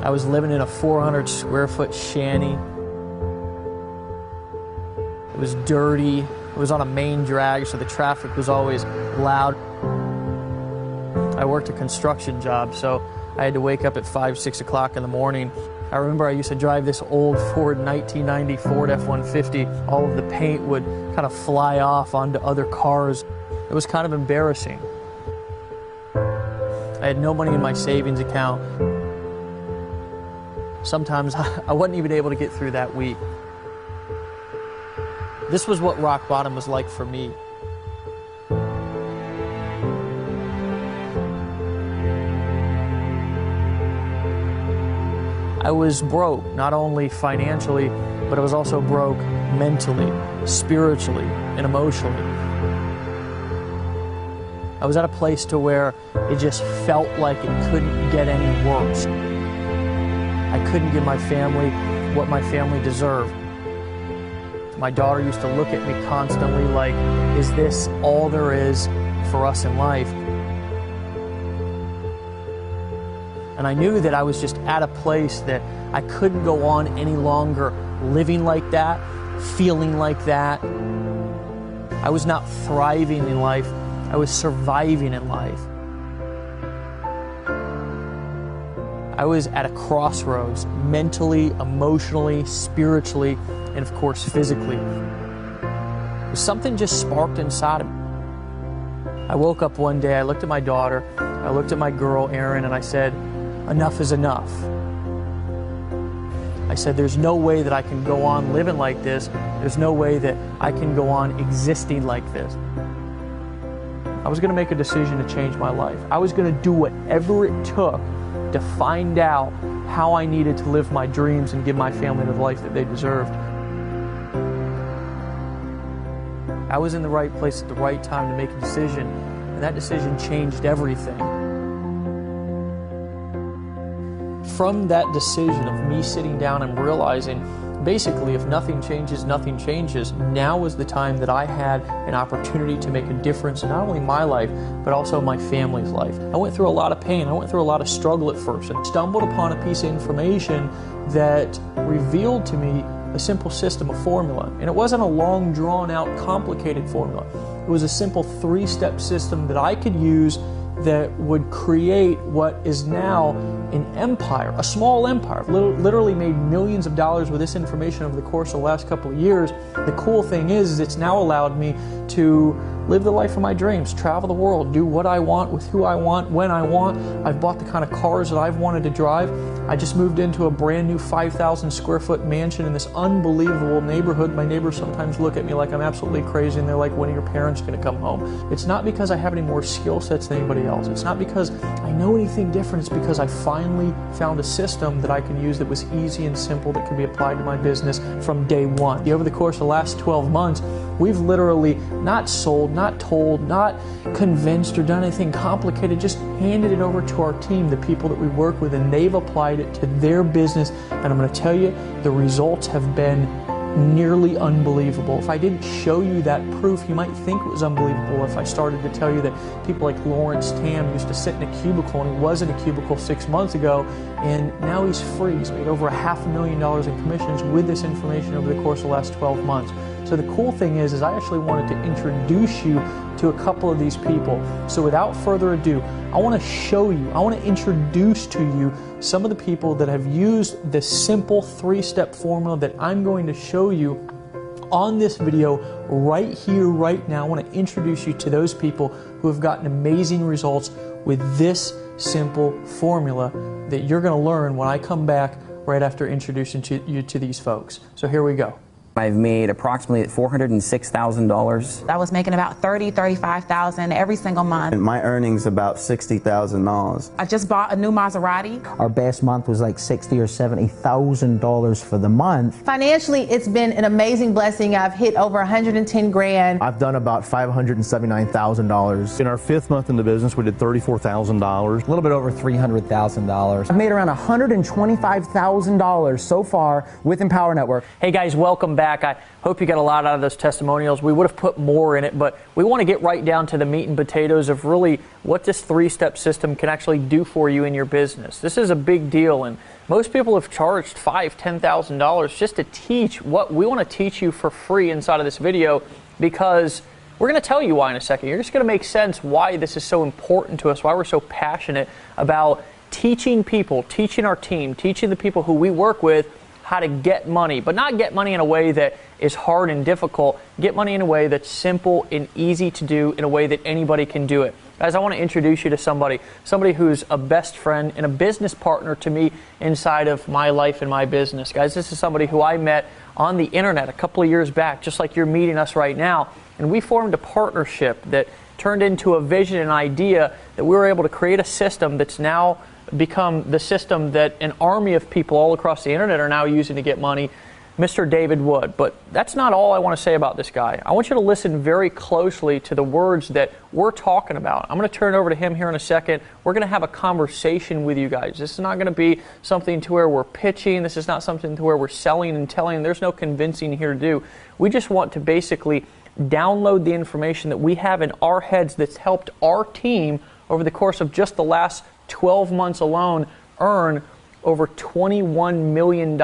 I was living in a 400 square foot shanty. It was dirty. It was on a main drag, so the traffic was always loud. I worked a construction job, so I had to wake up at 5, 6 o'clock in the morning. I remember I used to drive this old Ford 1990 Ford F-150. All of the paint would kind of fly off onto other cars. It was kind of embarrassing. I had no money in my savings account. Sometimes I wasn't even able to get through that week. This was what rock bottom was like for me. I was broke, not only financially, but I was also broke mentally, spiritually, and emotionally. I was at a place to where it just felt like it couldn't get any worse. I couldn't give my family what my family deserved. My daughter used to look at me constantly like, is this all there is for us in life? And I knew that I was just at a place that I couldn't go on any longer living like that, feeling like that. I was not thriving in life, I was surviving in life. I was at a crossroads, mentally, emotionally, spiritually, and of course physically. Something just sparked inside of me. I woke up one day, I looked at my daughter, I looked at my girl, Erin, and I said, enough is enough. I said, there's no way that I can go on living like this. There's no way that I can go on existing like this. I was going to make a decision to change my life. I was going to do whatever it took to find out how I needed to live my dreams and give my family the life that they deserved. I was in the right place at the right time to make a decision, and that decision changed everything. From that decision of me sitting down and realizing, basically, if nothing changes, nothing changes, now was the time that I had an opportunity to make a difference in not only my life, but also my family's life. I went through a lot of pain. I went through a lot of struggle at first and stumbled upon a piece of information that revealed to me a simple system, a formula. And it wasn't a long, drawn-out, complicated formula. It was a simple 3-step system that I could use that would create what is now an empire, a small empire. I've literally made millions of dollars with this information over the course of the last couple of years. The cool thing is it's now allowed me to live the life of my dreams, travel the world, do what I want with who I want, when I want. I've bought the kind of cars that I've wanted to drive. I just moved into a brand new 5,000 square foot mansion in this unbelievable neighborhood. My neighbors sometimes look at me like I'm absolutely crazy and they're like, when are your parents going to come home? It's not because I have any more skill sets than anybody else. It's not because I know anything different. It's because I finally found a system that I can use that was easy and simple that can be applied to my business from day one. Over the course of the last 12 months, we've literally not sold, not told, not convinced or done anything complicated, just handed it over to our team, the people that we work with, and they've applied it to their business. And I'm going to tell you, the results have been nearly unbelievable. If I didn't show you that proof, you might think it was unbelievable if I started to tell you that people like Lawrence Tam used to sit in a cubicle, and he was in a cubicle 6 months ago, and now he's free. He's made over $500,000 in commissions with this information over the course of the last 12 months. So the cool thing is I actually wanted to introduce you to a couple of these people. So without further ado, I want to show you, I want to introduce to you some of the people that have used this simple 3-step formula that I'm going to show you on this video right here, right now. I want to introduce you to those people who have gotten amazing results with this simple formula that you're going to learn when I come back right after introducing you to these folks. So here we go. I've made approximately $406,000. I was making about $30,000, $35,000 every single month. And my earnings about $60,000. I just bought a new Maserati. Our best month was like $60,000 or $70,000 for the month. Financially, it's been an amazing blessing. I've hit over 110 grand. I've done about $579,000. In our 5th month in the business, we did $34,000. A little bit over $300,000. I've made around $125,000 so far with Empower Network. Hey guys, welcome back. back. I hope you got a lot out of those testimonials. We would have put more in it, but we want to get right down to the meat and potatoes of really what this 3-step system can actually do for you in your business. This is a big deal, and most people have charged $5,000, $10,000 just to teach what we want to teach you for free inside of this video, because we're going to tell you why in a second. You're just going to make sense why this is so important to us, why we're so passionate about teaching people, teaching our team, teaching the people who we work with how to get money, but not get money in a way that is hard and difficult. Get money in a way that's simple and easy to do, in a way that anybody can do it. Guys, I want to introduce you to somebody who's a best friend and a business partner to me inside of my life and my business. Guys, this is somebody who I met on the internet a couple of years back, just like you're meeting us right now, and we formed a partnership that turned into a vision and idea that we were able to create a system that's now become the system that an army of people all across the internet are now using to get money, Mr. David Wood. But that's not all I want to say about this guy. I want you to listen very closely to the words that we're talking about. I'm going to turn it over to him here in a second. We're going to have a conversation with you guys. This is not going to be something to where we're pitching. This is not something to where we're selling and telling. There's no convincing here to do. We just want to basically download the information that we have in our heads that's helped our team over the course of just the last 12 months alone earn over $21 million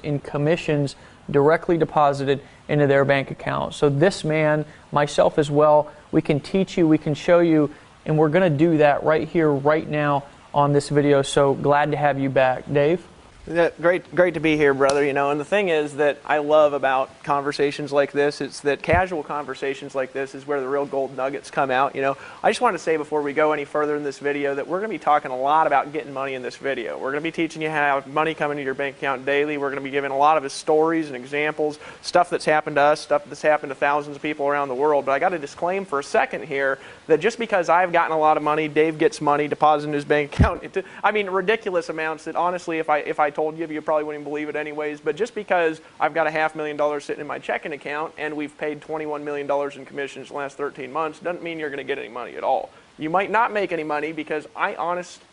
in commissions directly deposited into their bank account. So this man, myself as well, we can teach you, we can show you, and we're going to do that right here, right now on this video. So glad to have you back. Dave? Great to be here, brother. You know, and the thing is that I love about conversations like this, it's that casual conversations like this is where the real gold nuggets come out. You know, I just want to say before we go any further in this video that we're going to be talking a lot about getting money in this video. We're going to be teaching you how to have money come into your bank account daily. We're going to be giving a lot of his stories and examples, stuff that's happened to us, stuff that's happened to thousands of people around the world. But I got to disclaim for a second here that just because I've gotten a lot of money, Dave gets money deposited in his bank account. I mean, ridiculous amounts that honestly, if I told you, you probably wouldn't even believe it anyways. But just because I've got a $500,000 sitting in my checking account and we've paid $21 million in commissions the last 13 months doesn't mean you're going to get any money at all. You might not make any money because I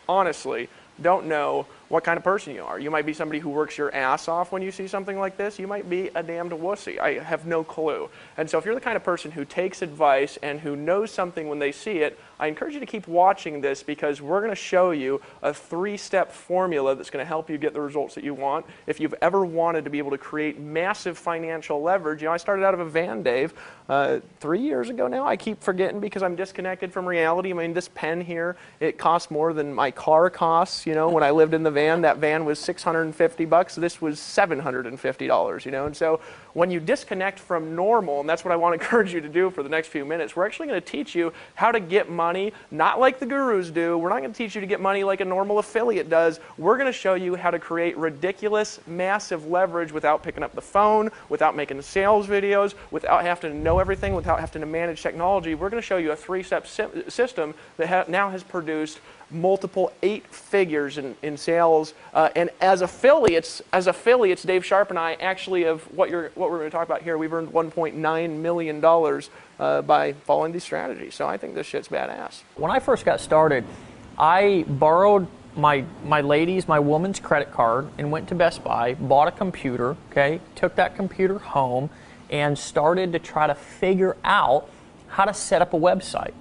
honestly don't know what kind of person you are. You might be somebody who works your ass off when you see something like this. You might be a damned wussy. I have no clue. And so if you're the kind of person who takes advice and who knows something when they see it, I encourage you to keep watching this, because we're going to show you a 3-step formula that's going to help you get the results that you want. If you've ever wanted to be able to create massive financial leverage, you know, I started out of a van, Dave, 3 years ago now. I keep forgetting because I'm disconnected from reality. I mean, this pen here, it costs more than my car costs. You know, when I lived in the van, that van was $650. This was $750, you know. And so when you disconnect from normal, and that's what I want to encourage you to do for the next few minutes, we're actually going to teach you how to get money, not like the gurus do. We're not going to teach you to get money like a normal affiliate does. We're going to show you how to create ridiculous, massive leverage without picking up the phone, without making sales videos, without having to know everything, without having to manage technology. We're going to show you a 3-step system that now has produced multiple 8 figures in sales, and as affiliates, Dave Sharp and I actually of what we're going to talk about here, we've earned $1.9 million by following these strategies. So I think this shit's badass. When I first got started, I borrowed my woman's credit card and went to Best Buy, bought a computer, okay, took that computer home and started to try to figure out how to set up a website.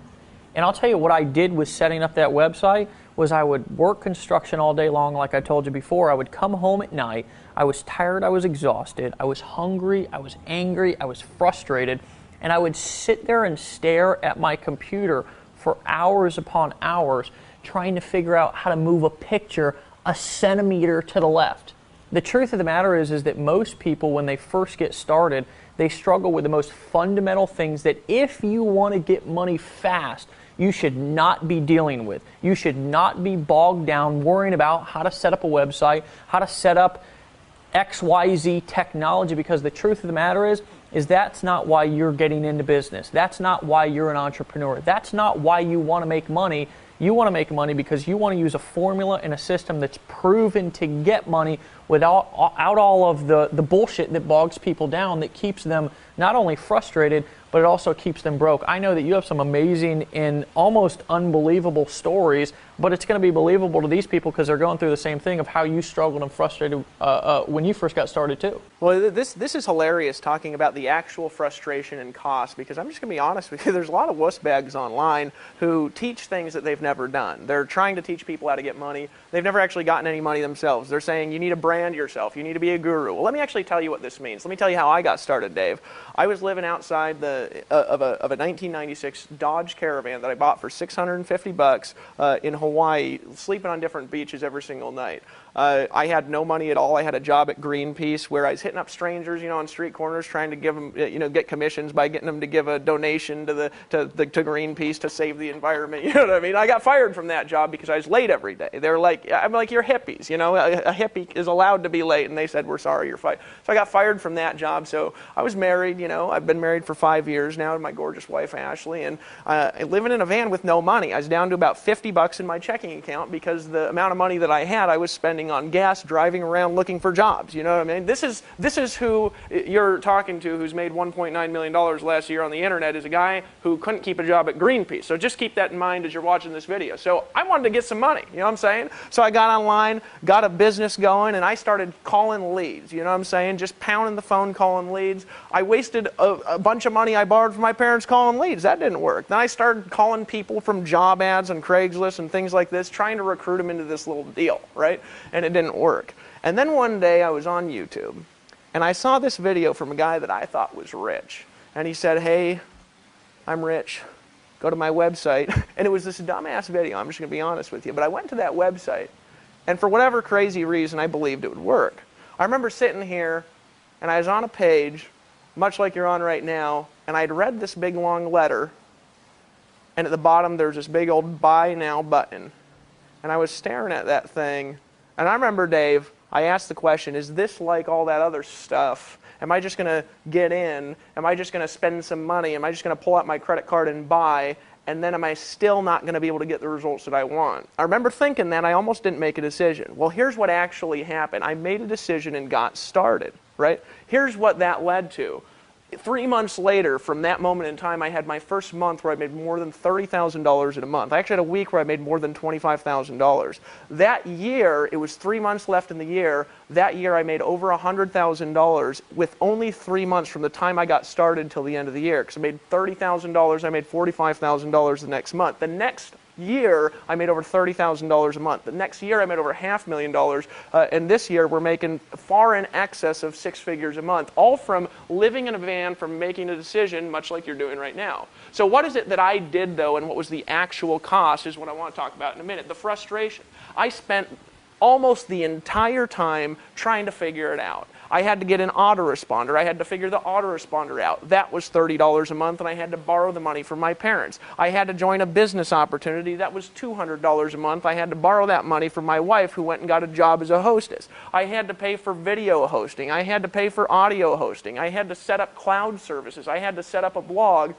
And I'll tell you what I did with setting up that website was I would work construction all day long, like I told you before. I would come home at night. I was tired. I was exhausted. I was hungry. I was angry. I was frustrated. And I would sit there and stare at my computer for hours upon hours trying to figure out how to move a picture a centimeter to the left. The truth of the matter is that most people, when they first get started, they struggle with the most fundamental things that if you want to get money fast, you should not be dealing with. You should not be bogged down worrying about how to set up a website, how to set up XYZ technology, because the truth of the matter is that's not why you're getting into business. That's not why you're an entrepreneur. That's not why you want to make money. You want to make money because you want to use a formula and a system that's proven to get money without all of the bullshit that bogs people down, that keeps them not only frustrated, but it also keeps them broke. I know that you have some amazing and almost unbelievable stories, but it's going to be believable to these people because they're going through the same thing of how you struggled and frustrated when you first got started too. Well, this is hilarious, talking about the actual frustration and cost, because I'm just going to be honest with you, there's a lot of wuss bags online who teach things that they've never done. They're trying to teach people how to get money. They've never actually gotten any money themselves. They're saying you need to brand yourself, you need to be a guru. Well, let me actually tell you what this means. Let me tell you how I got started, Dave. I was living outside of a 1996 Dodge Caravan that I bought for $650 in Hawaii, sleeping on different beaches every single night. I had no money at all. I had a job at Greenpeace where I was hitting up strangers, on street corners, trying to give them, get commissions by getting them to give a donation to Greenpeace to save the environment. You know what I mean? I got fired from that job because I was late every day. They're like, I'm like, you're hippies. A hippie is allowed to be late, and they said, we're sorry, you're fired. So I got fired from that job. So I was married. I've been married for 5 years now to my gorgeous wife Ashley, and living in a van with no money. I was down to about $50 in my checking account because the amount of money that I had, I was spending on gas, driving around looking for jobs. You know what I mean? This is who you're talking to, who's made $1.9 million last year on the internet, is a guy who couldn't keep a job at Greenpeace. So just keep that in mind as you're watching this video. So I wanted to get some money, you know what I'm saying? So I got online, got a business going, and I started calling leads, you know what I'm saying? Just pounding the phone, calling leads. I wasted a bunch of money I borrowed from my parents calling leads. That didn't work. Then I started calling people from job ads on Craigslist and things like this, trying to recruit them into this little deal, right? And it didn't work. And then one day I was on YouTube, and I saw this video from a guy that I thought was rich. And he said, hey, I'm rich. Go to my website. And it was this dumbass video, I'm just going to be honest with you. But I went to that website, and for whatever crazy reason, I believed it would work. I remember sitting here, and I was on a page, much like you're on right now, and I'd read this big long letter, and at the bottom there's this big old buy now button. And I was staring at that thing, and I remember, Dave, I asked the question, is this like all that other stuff? Am I just going to get in? Am I just going to spend some money? Am I just going to pull out my credit card and buy? And then am I still not going to be able to get the results that I want? I remember thinking that. I almost didn't make a decision. Well, here's what actually happened. I made a decision and got started, right? Here's what that led to. 3 months later, from that moment in time, I had my first month where I made more than $30,000 in a month. I actually had a week where I made more than $25,000. That year, it was 3 months left in the year. That year, I made over $100,000 with only 3 months from the time I got started till the end of the year. Because I made $30,000, I made $45,000 the next month. The next year, I made over $30,000 a month. The next year, I made over $500,000, and this year, we're making far in excess of 6 figures a month, all from living in a van, from making a decision, much like you're doing right now. So what is it that I did, though, and what was the actual cost is what I want to talk about in a minute. The frustration. I spent almost the entire time trying to figure it out. I had to get an autoresponder. I had to figure the autoresponder out. That was $30 a month, and I had to borrow the money from my parents. I had to join a business opportunity. That was $200 a month. I had to borrow that money from my wife, who went and got a job as a hostess. I had to pay for video hosting. I had to pay for audio hosting. I had to set up cloud services. I had to set up a blog.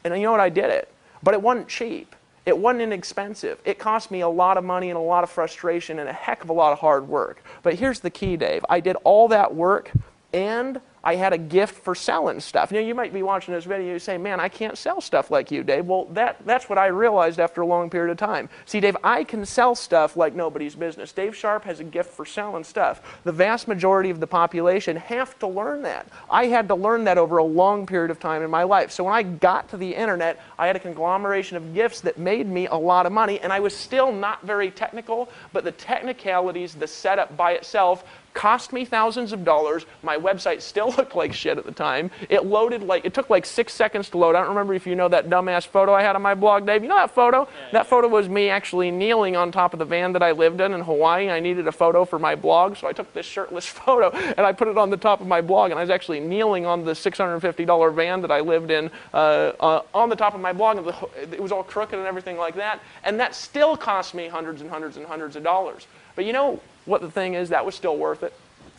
And you know what? I did it. But it wasn't cheap. It wasn't inexpensive. It cost me a lot of money and a lot of frustration and a heck of a lot of hard work. But here's the key, Dave. I did all that work, and I had a gift for selling stuff. You might be watching this video and say, man, I can't sell stuff like you, Dave. Well, that's what I realized after a long period of time. See, Dave, I can sell stuff like nobody's business. Dave Sharp has a gift for selling stuff. The vast majority of the population have to learn that. I had to learn that over a long period of time in my life. So when I got to the internet, I had a conglomeration of gifts that made me a lot of money, and I was still not very technical, but the technicalities, the setup by itself, cost me thousands of dollars. My website still looked like shit at the time. It took like 6 seconds to load. I don't remember if you know that dumbass photo I had on my blog, Dave. You know that photo? Yeah, that photo was me actually kneeling on top of the van that I lived in Hawaii. I needed a photo for my blog, so I took this shirtless photo and I put it on the top of my blog, and I was actually kneeling on the $650 van that I lived in on the top of my blog. And it was all crooked and everything like that, and that still cost me hundreds and hundreds and hundreds of dollars. But you know what the thing is? That was still worth it.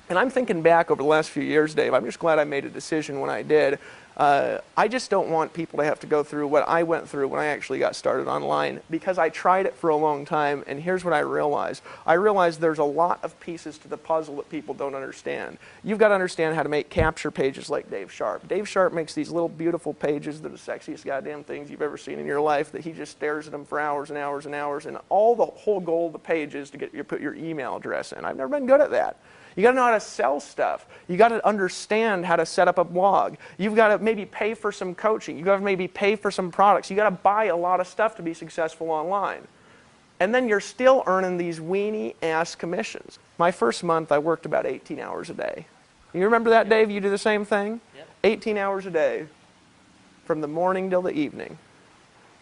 And I'm thinking back over the last few years, Dave, I'm just glad I made a decision when I did. I just don't want people to have to go through what I went through when I actually got started online, because I tried it for a long time, and here's what I realized. I realized there's a lot of pieces to the puzzle that people don't understand. You've got to understand how to make capture pages like Dave Sharp. Dave Sharp makes these little beautiful pages that are the sexiest goddamn things you've ever seen in your life, that he just stares at them for hours and hours and hours, and all the whole goal of the page is to get you put your email address in. I've never been good at that. You got to know how to sell stuff. You got to understand how to set up a blog. You've got to maybe pay for some coaching. You got to maybe pay for some products. You got to buy a lot of stuff to be successful online. And then you're still earning these weenie-ass commissions. My first month, I worked about 18 hours a day. You remember that, Dave? You do the same thing? Yep. 18 hours a day from the morning till the evening.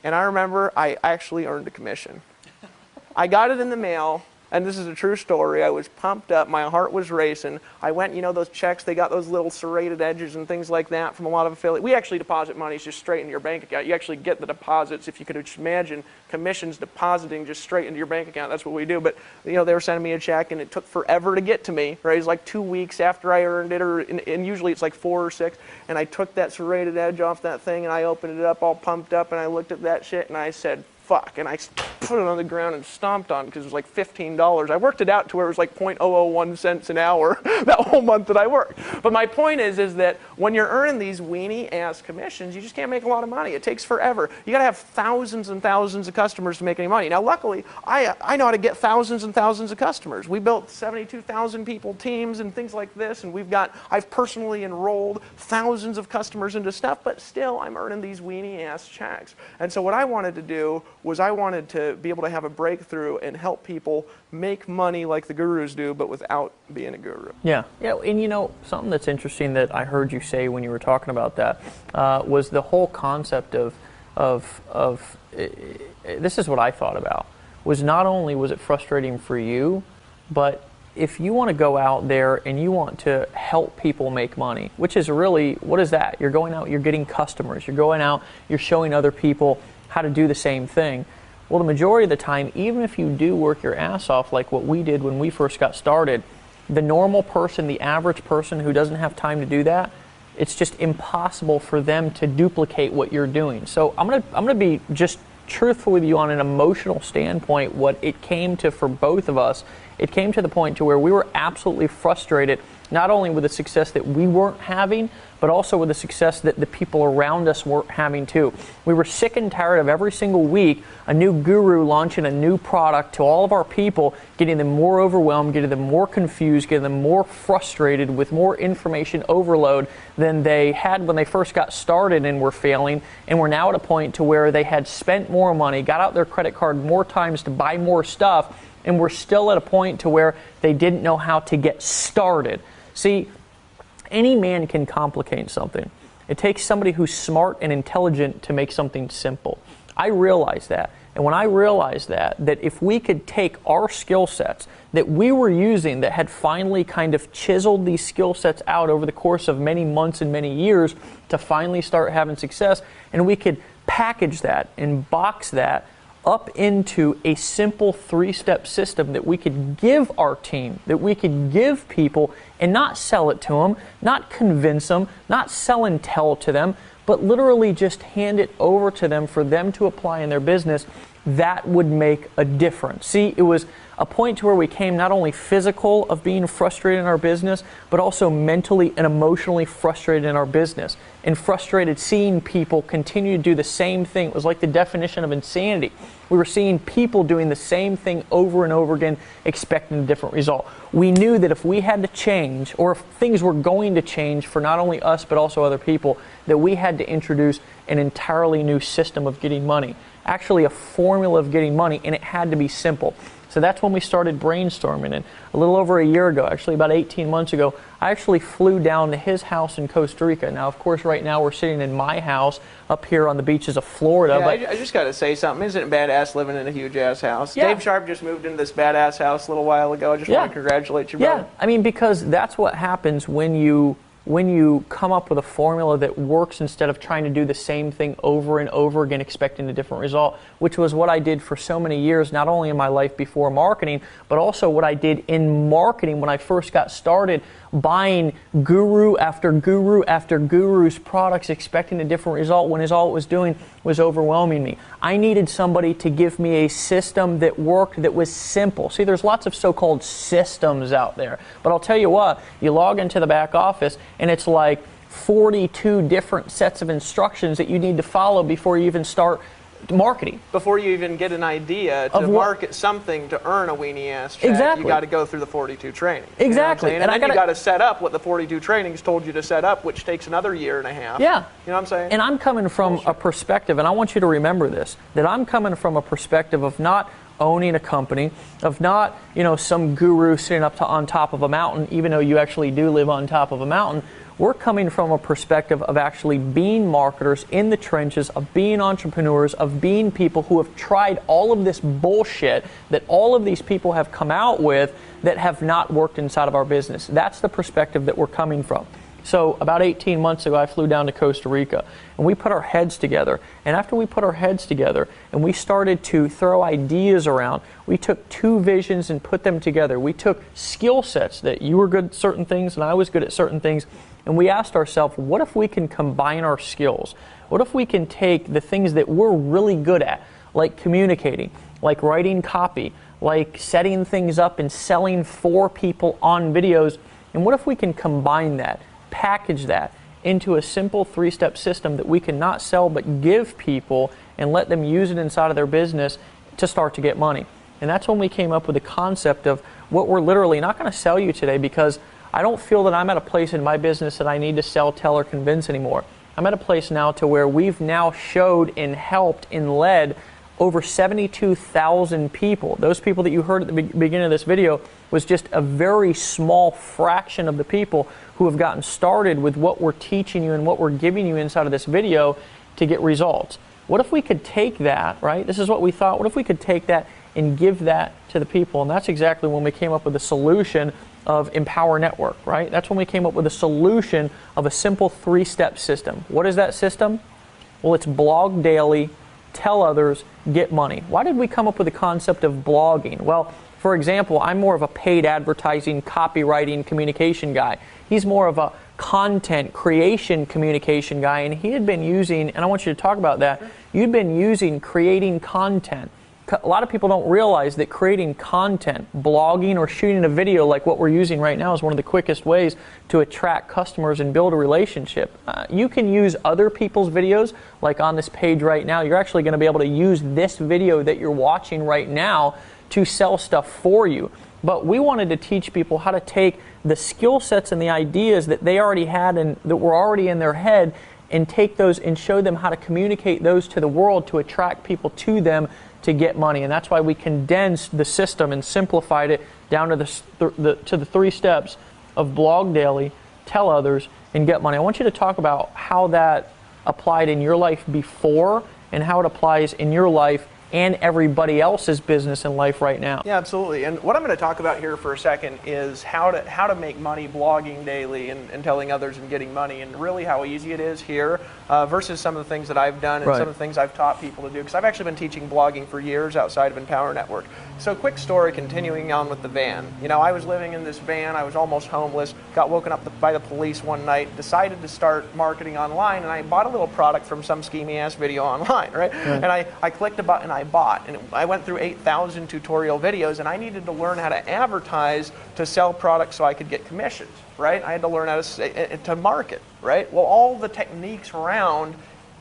And I remember I actually earned a commission. I got it in the mail. And this is a true story. I was pumped up. My heart was racing. I went, you know, those checks, they got those little serrated edges and things like that from a lot of affiliates. We actually deposit money just straight into your bank account. You actually get the deposits. If you could imagine commissions depositing just straight into your bank account, that's what we do. But, you know, they were sending me a check, and it took forever to get to me. Right? It was like 2 weeks after I earned it, and usually it's like 4 or 6. And I took that serrated edge off that thing, and I opened it up all pumped up, and I looked at that shit, and I said, fuck, and I put it on the ground and stomped on it because it was like $15. I worked it out to where it was like 0.001 cents an hour that whole month that I worked. But my point is that when you're earning these weenie-ass commissions, you just can't make a lot of money. It takes forever. You got to have thousands and thousands of customers to make any money. Now, luckily, I know how to get thousands and thousands of customers. We built 72,000 people teams and things like this, and I've personally enrolled thousands of customers into stuff, but still, I'm earning these weenie-ass checks. And so what I wanted to do was I wanted to be able to have a breakthrough and help people make money like the gurus do, but without being a guru. Yeah, and you know, something that's interesting that I heard you say when you were talking about that was the whole concept of this is what I thought about, was not only was it frustrating for you, but if you want to go out there and you want to help people make money, which is really, what is that? You're going out, you're getting customers, you're going out, you're showing other people how to do the same thing. Well, the majority of the time, even if you do work your ass off like what we did when we first got started, the normal person, the average person who doesn't have time to do that, it's just impossible for them to duplicate what you're doing. So I'm gonna be just truthful with you on an emotional standpoint. What it came to for both of us, it came to the point to where we were absolutely frustrated, not only with the success that we weren't having, but also with the success that the people around us weren't having too. We were sick and tired of every single week a new guru launching a new product to all of our people, getting them more overwhelmed, getting them more confused, getting them more frustrated with more information overload than they had when they first got started and were failing, and we're now at a point to where they had spent more money, got out their credit card more times to buy more stuff, and we're still at a point to where they didn't know how to get started. See, any man can complicate something. It takes somebody who's smart and intelligent to make something simple. I realize that. And when I realized that if we could take our skill sets that we were using that had finally kind of chiseled these skill sets out over the course of many months and many years to finally start having success, and we could package that and box that up into a simple 3-step system that we could give our team, that we could give people, and not sell it to them, not convince them, not sell and tell to them, but literally just hand it over to them for them to apply in their business, that would make a difference. See, it was a point to where we came not only physical of being frustrated in our business, but also mentally and emotionally frustrated in our business, and frustrated seeing people continue to do the same thing. It was like the definition of insanity. We were seeing people doing the same thing over and over again, expecting a different result. We knew that if we had to change, or if things were going to change for not only us but also other people, that we had to introduce an entirely new system of getting money. Actually a formula of getting money, and it had to be simple. So that's when we started brainstorming, and a little over a year ago, actually about 18 months ago, I actually flew down to his house in Costa Rica. Now, of course, right now we're sitting in my house up here on the beaches of Florida. Yeah, but I just got to say something. Isn't it badass living in a huge-ass house? Yeah. Dave Sharp just moved into this badass house a little while ago. I just want to congratulate you, brother. Yeah, I mean, because that's what happens when you when you come up with a formula that works instead of trying to do the same thing over and over again expecting a different result, which was what I did for so many years, not only in my life before marketing, but also what I did in marketing when I first got started, buying guru after guru after guru's products expecting a different result when all it was doing was overwhelming me. I needed somebody to give me a system that worked, that was simple. See, there's lots of so-called systems out there, but I'll tell you what, you log into the back office and it's like 42 different sets of instructions that you need to follow before you even start marketing. Before you even get an idea to market something to earn a weenie ass check, exactly. You got to go through the 42 training. Exactly. You know and then you got to set up what the 42 trainings told you to set up, which takes another year and a half. Yeah. You know what I'm saying? And I'm coming from a perspective, and I want you to remember this, that I'm coming from a perspective of not owning a company, of not, some guru sitting on top of a mountain, even though you actually do live on top of a mountain. We're coming from a perspective of actually being marketers in the trenches, of being entrepreneurs, of being people who have tried all of this bullshit that all of these people have come out with that have not worked inside of our business. That's the perspective that we're coming from. So about 18 months ago, I flew down to Costa Rica, and we put our heads together. And after we put our heads together and we started to throw ideas around, we took two visions and put them together. We took skill sets that you were good at certain things and I was good at certain things, and we asked ourselves, what if we can combine our skills? What if we can take the things that we're really good at, like communicating, like writing copy, like setting things up and selling for people on videos, and what if we can combine that, package that into a simple 3-step system that we can not sell but give people and let them use it inside of their business to start to get money. And that's when we came up with the concept of what we're literally not going to sell you today, because I don't feel that I'm at a place in my business that I need to sell, tell, or convince anymore. I'm at a place now to where we've now showed and helped and led over 72,000 people. Those people that you heard at the beginning of this video was just a very small fraction of the people who have gotten started with what we're teaching you and what we're giving you inside of this video to get results. What if we could take that, right? This is what we thought. What if we could take that and give that to the people? And that's exactly when we came up with the solution of Empower Network, right? That's when we came up with a solution of a simple 3-step system. What is that system? Well, it's blog daily, tell others, get money. Why did we come up with the concept of blogging? Well, for example, I'm more of a paid advertising, copywriting, communication guy. He's more of a content creation communication guy, and he had been using, and I want you to talk about that, you'd been using creating content. A lot of people don't realize that creating content, blogging or shooting a video like what we're using right now is one of the quickest ways to attract customers and build a relationship. You can use other people's videos, like on this page right now. You're actually going to be able to use this video that you're watching right now to sell stuff for you. But we wanted to teach people how to take the skill sets and the ideas that they already had and that were already in their head and take those and show them how to communicate those to the world to attract people to them to get money. And that's why we condensed the system and simplified it down to the 3 steps of blog daily, tell others, and get money. I want you to talk about how that applied in your life before and how it applies in your life and everybody else's business and life right now. Yeah, absolutely. And what I'm going to talk about here for a second is how to make money blogging daily and telling others and getting money, and really how easy it is here versus some of the things that I've done and some of the things I've taught people to do, because I've actually been teaching blogging for years outside of Empower Network. So quick story, continuing on with the van. You know, I was living in this van, I was almost homeless, got woken up by the police one night, decided to start marketing online, and I bought a little product from some schemy ass video online, right? And I clicked a button, I bought, and I went through 8,000 tutorial videos, and I needed to learn how to advertise to sell products so I could get commissions, right? I had to learn how to market, right? Well, all the techniques around,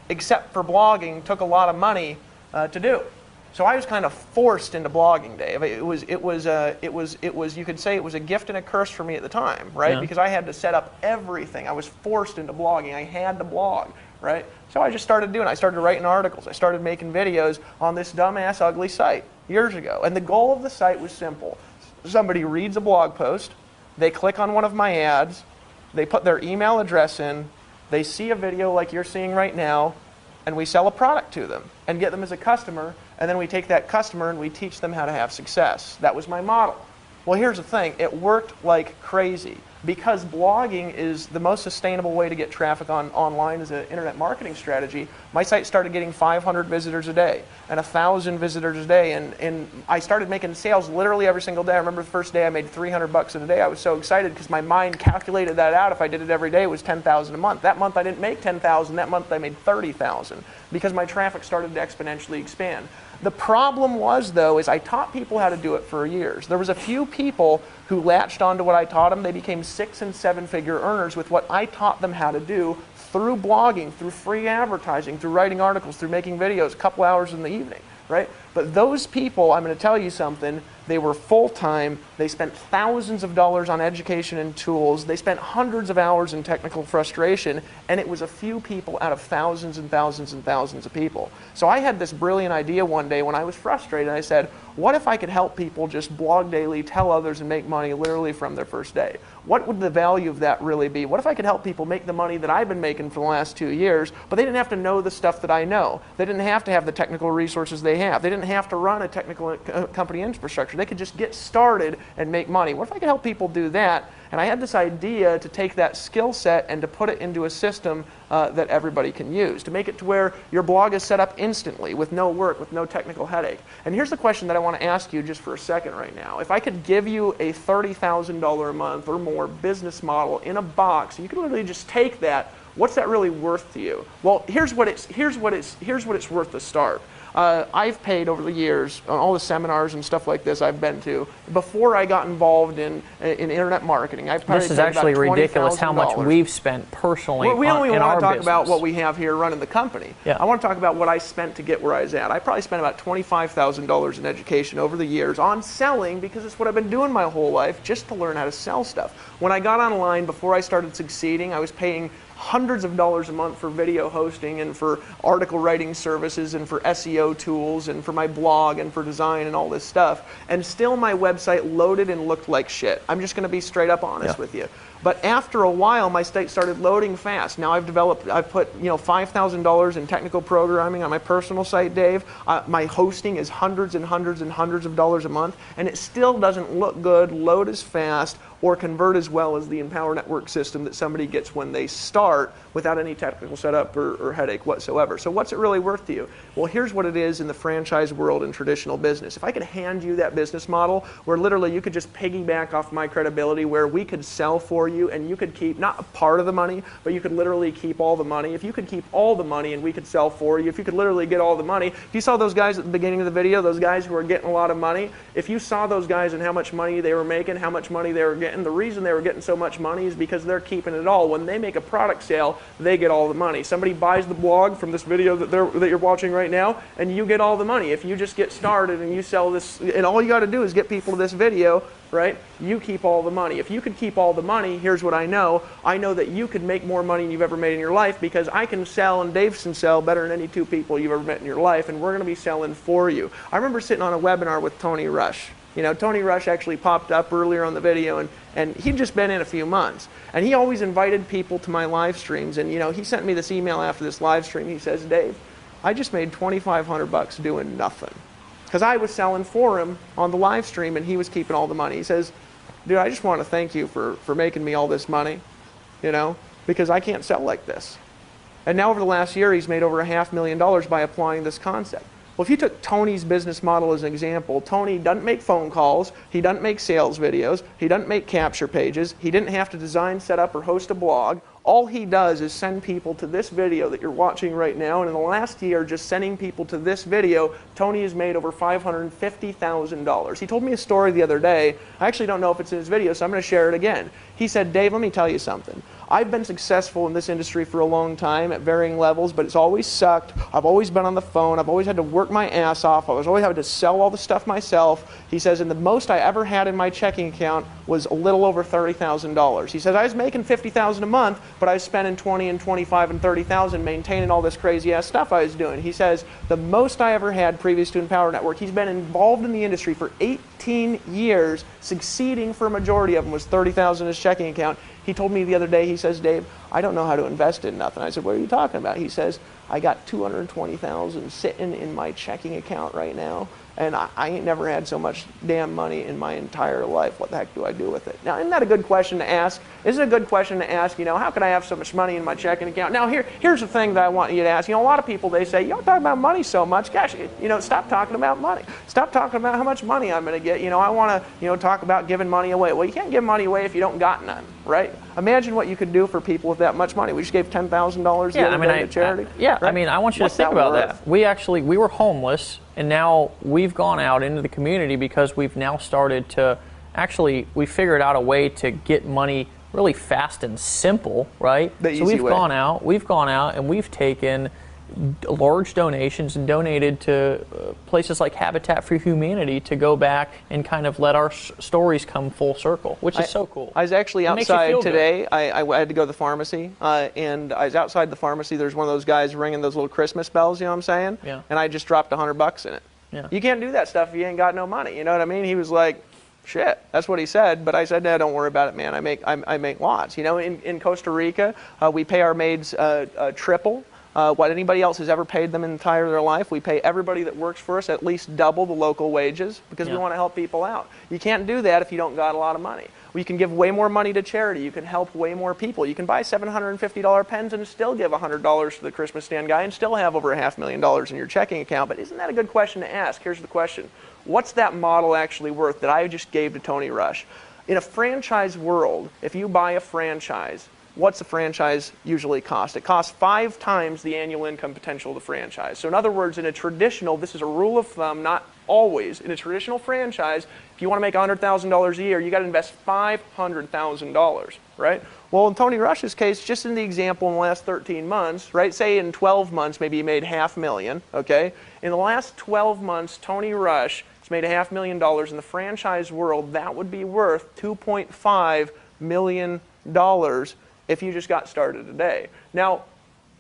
except for blogging, took a lot of money to do. So I was kind of forced into blogging, Dave. It was you could say it was a gift and a curse for me at the time, right? Yeah. Because I had to set up everything. I was forced into blogging. I had to blog, right? So I just started doing it. I started writing articles. I started making videos on this dumbass ugly site years ago. And the goal of the site was simple. Somebody reads a blog post, they click on one of my ads, they put their email address in, they see a video like you're seeing right now, and we sell a product to them and get them as a customer, and then we take that customer and we teach them how to have success. That was my model. Well, here's the thing. It worked like crazy. Because blogging is the most sustainable way to get traffic online as an internet marketing strategy, my site started getting 500 visitors a day and 1,000 visitors a day. And I started making sales literally every single day. I remember the first day I made $300 in a day. I was so excited because my mind calculated that out. If I did it every day, it was $10,000 a month. That month I didn't make $10,000. That month I made $30,000 because my traffic started to exponentially expand. The problem was, though, is I taught people how to do it for years. There was a few people who latched onto what I taught them. They became 6- and 7-figure earners with what I taught them how to do through blogging, through free advertising, through writing articles, through making videos a couple hours in the evening, right? But those people, I'm going to tell you something, they were full-time, they spent thousands of dollars on education and tools, they spent hundreds of hours in technical frustration, and it was a few people out of thousands and thousands and thousands of people. So I had this brilliant idea one day when I was frustrated. I said, what if I could help people just blog daily, tell others, and make money literally from their first day? What would the value of that really be? What if I could help people make the money that I've been making for the last 2 years, but they didn't have to know the stuff that I know. They didn't have to have the technical resources they have. They didn't have to run a technical company infrastructure. They could just get started and make money. What if I could help people do that? And I had this idea to take that skill set and to put it into a system that everybody can use, to make it to where your blog is set up instantly with no work, with no technical headache. And here's the question that I want to ask you just for a second right now. If I could give you a $30,000 a month or more business model in a box, and you could literally just take that, what's that really worth to you? Well, here's what it's worth to start. I've paid over the years on all the seminars and stuff like this I've been to. Before I got involved in internet marketing, I've probably This is actually ridiculous how much $20,000 we've spent personally we don't even in want our to talk business. about what we have here running the company. Yeah. I want to talk about what I spent to get where I was at. I probably spent about $25,000 in education over the years on selling because it's what I've been doing my whole life, just to learn how to sell stuff. When I got online, before I started succeeding, I was paying hundreds of dollars a month for video hosting and for article writing services and for SEO tools and for my blog and for design and all this stuff. And still my website loaded and looked like shit. I'm just going to be straight up honest with you. But after a while, my site started loading fast. Now I've put $5,000 in technical programming on my personal site, Dave. My hosting is hundreds and hundreds and hundreds of dollars a month, and it still doesn't look good, load as fast, or convert as well as the Empower Network system that somebody gets when they start without any technical setup or headache whatsoever. So what's it really worth to you? Well, here's what it is in the franchise world and traditional business. If I could hand you that business model where literally you could just piggyback off my credibility, where we could sell for you and you could keep not a part of the money, but you could literally keep all the money. If you could keep all the money and we could sell for you, if you could literally get all the money. If you saw those guys at the beginning of the video, those guys who are getting a lot of money, if you saw those guys and how much money they were making, how much money they were getting, the reason they were getting so much money is because they're keeping it all. When they make a product sale, they get all the money. Somebody buys the blog from this video that you're watching right now, and you get all the money. If you just get started and you sell this, and all you got to do is get people to this video, right? You keep all the money. If you could keep all the money, here's what I know. I know that you could make more money than you've ever made in your life because I can sell and Dave can sell better than any two people you've ever met in your life, and we're going to be selling for you. I remember sitting on a webinar with Tony Rush. You know, Tony Rush actually popped up earlier on the video, and he'd just been in a few months. And he always invited people to my live streams. And, you know, he sent me this email after this live stream. He says, Dave, I just made $2,500 doing nothing. Because I was selling for him on the live stream, and he was keeping all the money. He says, dude, I just want to thank you for making me all this money, you know, because I can't sell like this. And now over the last year, he's made over $500,000 by applying this concept. Well, if you took Tony's business model as an example, Tony doesn't make phone calls, he doesn't make sales videos, he doesn't make capture pages, he didn't have to design, set up, or host a blog. All he does is send people to this video that you're watching right now, and in the last year, just sending people to this video, Tony has made over $550,000. He told me a story the other day. I actually don't know if it's in his video, so I'm going to share it again. He said, Dave, let me tell you something. I've been successful in this industry for a long time at varying levels, but it's always sucked. I've always been on the phone. I've always had to work my ass off. I was always having to sell all the stuff myself. He says, and the most I ever had in my checking account was a little over $30,000. He says, I was making $50,000 a month, but I was spending $20,000 and $25,000 and $30,000 maintaining all this crazy ass stuff I was doing. He says, the most I ever had previous to Empower Network, he's been involved in the industry for 18 years, succeeding for a majority of them, was $30,000 in his checking account. He told me the other day, he says, Dave, I don't know how to invest in nothing. I said, what are you talking about? He says, I got $220,000 sitting in my checking account right now, and I ain't never had so much damn money in my entire life. What the heck do I do with it? Now, isn't that a good question to ask? Isn't it a good question to ask, how can I have so much money in my checking account? Now, here's the thing that I want you to ask. A lot of people, they say, you don't talk about money so much. Gosh, stop talking about money. Stop talking about how much money I'm going to get. I want to, talk about giving money away. Well, you can't give money away if you don't got none, right? Imagine what you could do for people with that much money. We just gave $10,000 the other day to charity. Right? I want you to think about that. We were homeless, and now we've gone out into the community because we've now started to we figured out a way to get money really fast and simple, right? So we've gone out and we've taken large donations and donated to places like Habitat for Humanity to go back and kind of let our stories come full circle, which is so cool. I was actually outside today. I had to go to the pharmacy, and I was outside the pharmacy. There's one of those guys ringing those little Christmas bells, you know what I'm saying? Yeah. And I just dropped $100 in it. Yeah. You can't do that stuff if you ain't got no money, you know what I mean? He was like, shit, that's what he said, but I said, no, don't worry about it, man. I make lots. In Costa Rica, we pay our maids triple what anybody else has ever paid them in their life. We pay everybody that works for us at least double the local wages because we want to help people out. You can't do that if you don't got a lot of money. You can give way more money to charity. You can help way more people. You can buy $750 pens and still give $100 to the Christmas stand guy and still have over $500,000 in your checking account. But isn't that a good question to ask? Here's the question. What's that model actually worth that I just gave to Tony Rush? In a franchise world, if you buy a franchise, what's the franchise usually cost? It costs 5 times the annual income potential of the franchise. So in other words, in a traditional, this is a rule of thumb, not always, in a traditional franchise, if you want to make $100,000 a year, you got to invest $500,000, right? Well, in Tony Rush's case, just in the example in the last 13 months, right? Say in 12 months, maybe he made $500,000, okay? In the last 12 months, Tony Rush has made $500,000 in the franchise world. That would be worth $2.5 million if you just got started today. Now,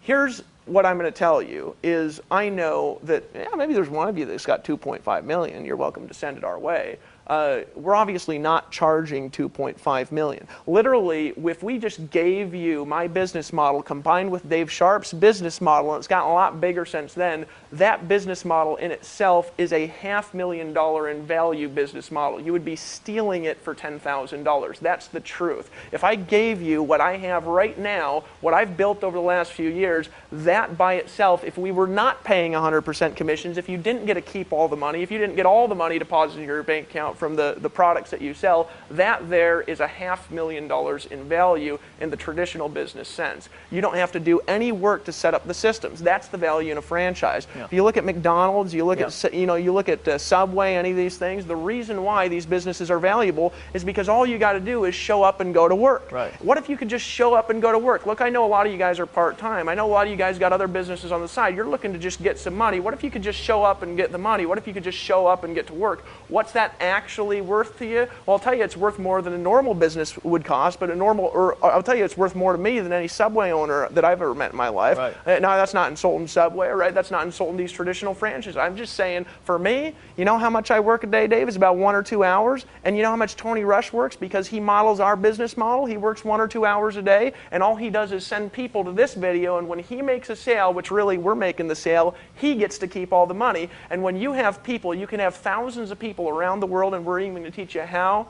here's what I'm going to tell you is I know that maybe there's one of you that's got 2.5 million. You're welcome to send it our way. We're obviously not charging 2.5 million. Literally, if we just gave you my business model combined with Dave Sharp's business model, and it's gotten a lot bigger since then, that business model in itself is a $500,000 in value business model. You would be stealing it for $10,000. That's the truth. If I gave you what I have right now, what I've built over the last few years, that by itself, if we were not paying 100% commissions, if you didn't get to keep all the money, if you didn't get all the money deposited in your bank account from the products that you sell, that there is a $500,000 in value in the traditional business sense. You don't have to do any work to set up the systems. That's the value in a franchise. Yeah. If you look at McDonald's, you look at you look at Subway, any of these things, the reason why these businesses are valuable is because all you got to do is show up and go to work. Right. What if you could just show up and go to work? Look, I know a lot of you guys are part-time. I know a lot of you guys got other businesses on the side. You're looking to just get some money. What if you could just show up and get the money? What if you could just show up and get to work? What's that actually worth to you? Well, I'll tell you it's worth more than a normal business would cost, but I'll tell you it's worth more to me than any Subway owner that I've ever met in my life. Right. Now, that's not insulting Subway, right? That's not insulting these traditional franchises. I'm just saying, for me, you know how much I work a day, Dave? It's about 1 or 2 hours. And you know how much Tony Rush works? Because he models our business model. He works 1 or 2 hours a day, and all he does is send people to this video, and when he makes a sale, which really we're making the sale, he gets to keep all the money. And when you have people, you can have thousands of people around the world, and we're even going to teach you how,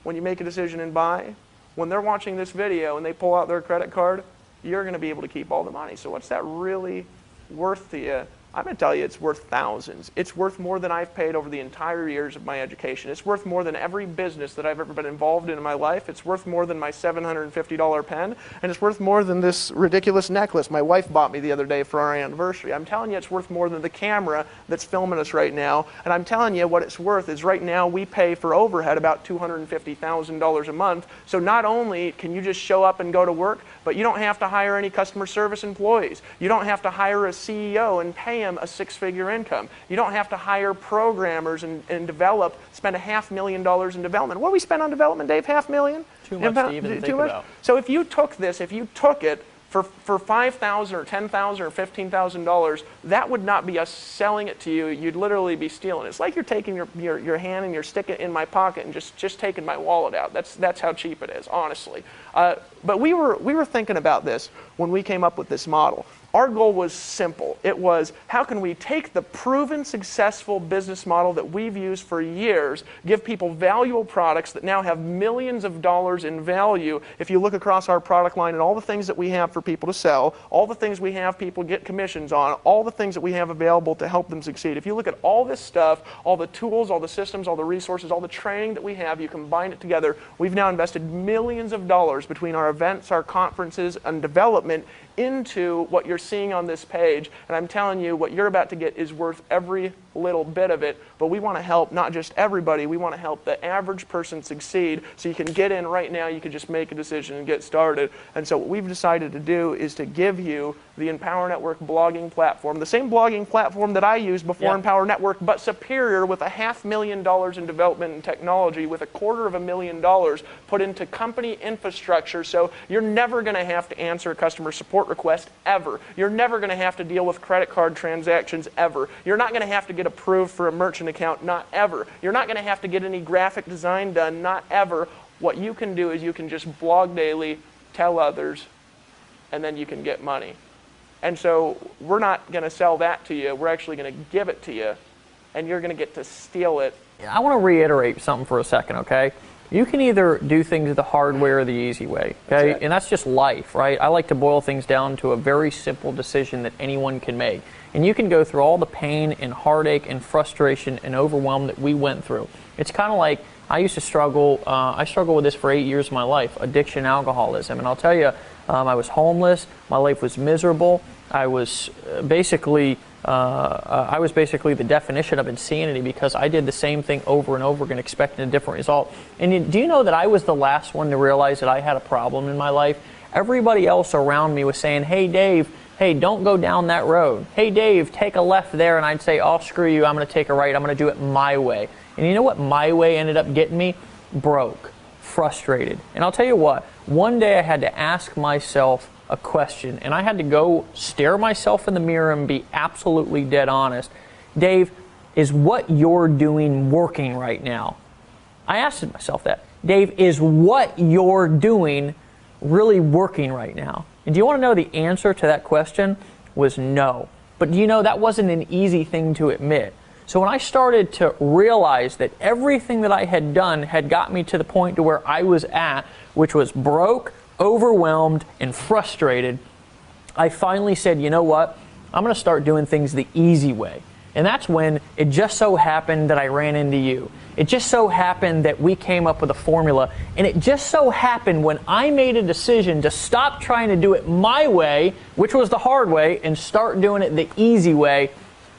when you make a decision and buy, when they're watching this video and they pull out their credit card, you're going to be able to keep all the money. So what's that really worth to you? I'm going to tell you it's worth thousands. It's worth more than I've paid over the entire years of my education. It's worth more than every business that I've ever been involved in my life. It's worth more than my $750 pen, and it's worth more than this ridiculous necklace my wife bought me the other day for our anniversary. I'm telling you it's worth more than the camera that's filming us right now, and I'm telling you what it's worth is right now we pay for overhead about $250,000 a month, so not only can you just show up and go to work, but you don't have to hire any customer service employees. You don't have to hire a CEO and pay him a 6-figure income. You don't have to hire programmers and spend $500,000 in development. What do we spend on development, Dave? $500,000? Too much to even think about. So if you took this, if you took it for $5,000 or $10,000 or $15,000, that would not be us selling it to you. You'd literally be stealing it. It's like you're taking your hand and you're sticking it in my pocket and just taking my wallet out. That's how cheap it is, honestly. But we were thinking about this when we came up with this model. Our goal was simple. It was, how can we take the proven successful business model that we've used for years, give people valuable products that now have millions of dollars in value. If you look across our product line and all the things that we have for people to sell, all the things we have people get commissions on, all the things that we have available to help them succeed. If you look at all this stuff, all the tools, all the systems, all the resources, all the training that we have, you combine it together, we've now invested millions of dollars between our events, our conferences, and development into what you're seeing on this page. And I'm telling you, what you're about to get is worth every little bit of it. But we want to help not just everybody, we want to help the average person succeed. So you can get in right now, you can just make a decision and get started. And so what we've decided to do is to give you the Empower Network blogging platform, the same blogging platform that I used before Empower Network, but superior, with $500,000 in development and technology, with $250,000 put into company infrastructure. So you're never going to have to answer a customer support request ever. You're never going to have to deal with credit card transactions ever. You're not going to have to get approved for a merchant account, not ever. You're not going to have to get any graphic design done, not ever. What you can do is you can just blog daily, tell others, and then you can get money. And so we're not going to sell that to you. We're actually going to give it to you, and you're going to get to steal it. I want to reiterate something for a second, okay? You can either do things the hard way or the easy way, okay? And that's just life, right? I like to boil things down to a very simple decision that anyone can make. And you can go through all the pain and heartache and frustration and overwhelm that we went through. It's kind of like, I used to struggle, I struggled with this for 8 years of my life, addiction, alcoholism. And I'll tell you, I was homeless, my life was miserable, I was basically the definition of insanity, because I did the same thing over and over again, expecting a different result. And do you know that I was the last one to realize that I had a problem in my life? Everybody else around me was saying, hey Dave, hey, don't go down that road. Hey Dave, take a left there. And I'd say, oh, screw you, I'm going to take a right, I'm going to do it my way. And you know what my way ended up getting me? Broke, frustrated. And I'll tell you what, one day I had to ask myself a question, and I had to go stare myself in the mirror and be absolutely dead honest. Dave, is what you're doing working right now? I asked myself that. Dave, is what you're doing really working right now? And do you want to know the answer to that question? Was no. But do you know that wasn't an easy thing to admit? So when I started to realize that everything that I had done had got me to the point to where I was at, which was broke, overwhelmed, and frustrated, I finally said, you know what? I'm going to start doing things the easy way. And that's when it just so happened that I ran into you. It just so happened that we came up with a formula. And it just so happened when I made a decision to stop trying to do it my way, which was the hard way, and start doing it the easy way,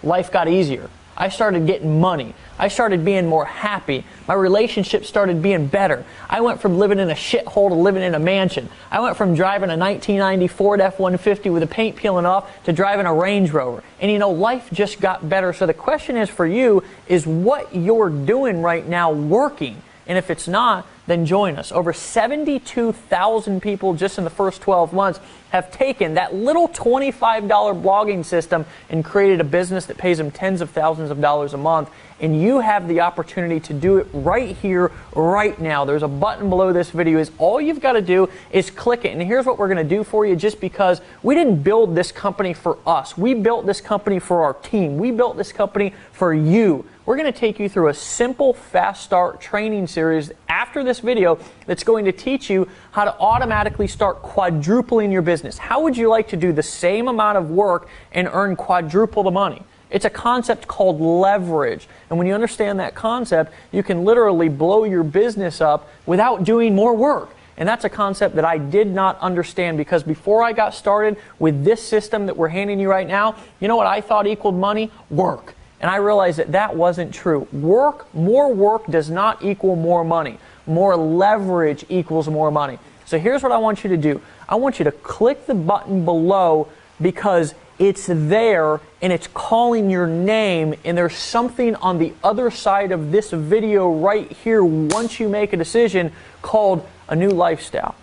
life got easier. I started getting money. I started being more happy. My relationship started being better. I went from living in a shithole to living in a mansion. I went from driving a 1990 Ford F-150 with the paint peeling off to driving a Range Rover. And you know, life just got better. So the question is for you, is what you're doing right now working? And if it's not, then join us. Over 72,000 people just in the first 12 months have taken that little $25 blogging system and created a business that pays them tens of thousands of dollars a month. And you have the opportunity to do it right here, right now. There's a button below this video. All you've got to do is click it. And here's what we're going to do for you, just because we didn't build this company for us. We built this company for our team. We built this company for you. We're going to take you through a simple fast start training series after this video that's going to teach you how to automatically start quadrupling your business. How would you like to do the same amount of work and earn quadruple the money? It's a concept called leverage. And when you understand that concept, you can literally blow your business up without doing more work. And that's a concept that I did not understand, because before I got started with this system that we're handing you right now, you know what I thought equaled money? Work. And I realized that that wasn't true. More work does not equal more money. More leverage equals more money. So here's what I want you to do. I want you to click the button below, because it's there and it's calling your name, and there's something on the other side of this video right here once you make a decision called a new lifestyle,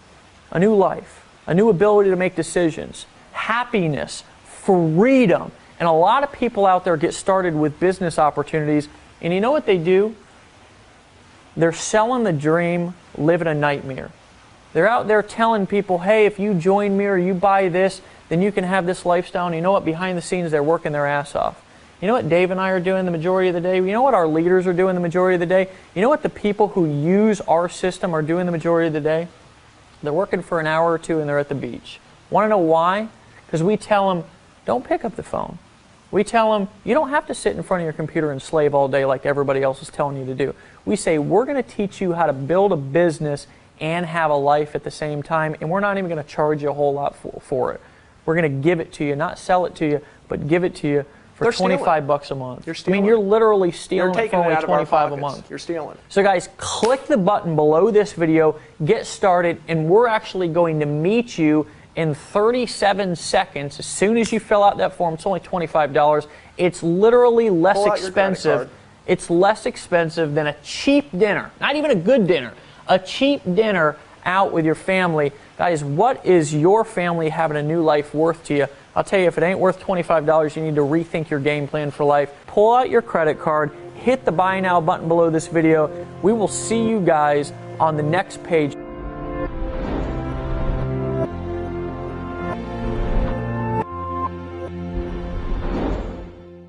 a new life, a new ability to make decisions, happiness, freedom. And a lot of people out there get started with business opportunities, and you know what they do? They're selling the dream, living a nightmare. They're out there telling people, hey, if you join me or you buy this, then you can have this lifestyle. And you know what? Behind the scenes, they're working their ass off. You know what Dave and I are doing the majority of the day? You know what our leaders are doing the majority of the day? You know what the people who use our system are doing the majority of the day? They're working for an hour or two and they're at the beach. Want to know why? Because we tell them, don't pick up the phone. We tell them, you don't have to sit in front of your computer and slave all day like everybody else is telling you to do. We say, we're going to teach you how to build a business and have a life at the same time, and we're not even going to charge you a whole lot for it. We're going to give it to you, not sell it to you, but give it to you for $25 a month. You're stealing. I mean, you're literally stealing it for only $25 a month. You're stealing. So guys, click the button below this video, get started, and we're actually going to meet you in 37 seconds. As soon as you fill out that form, it's only $25. It's literally less expensive. It's less expensive than a cheap dinner, not even a good dinner, a cheap dinner out with your family. Guys, what is your family having a new life worth to you? I'll tell you, if it ain't worth $25, you need to rethink your game plan for life. Pull out your credit card, hit the buy now button below this video. We will see you guys on the next page.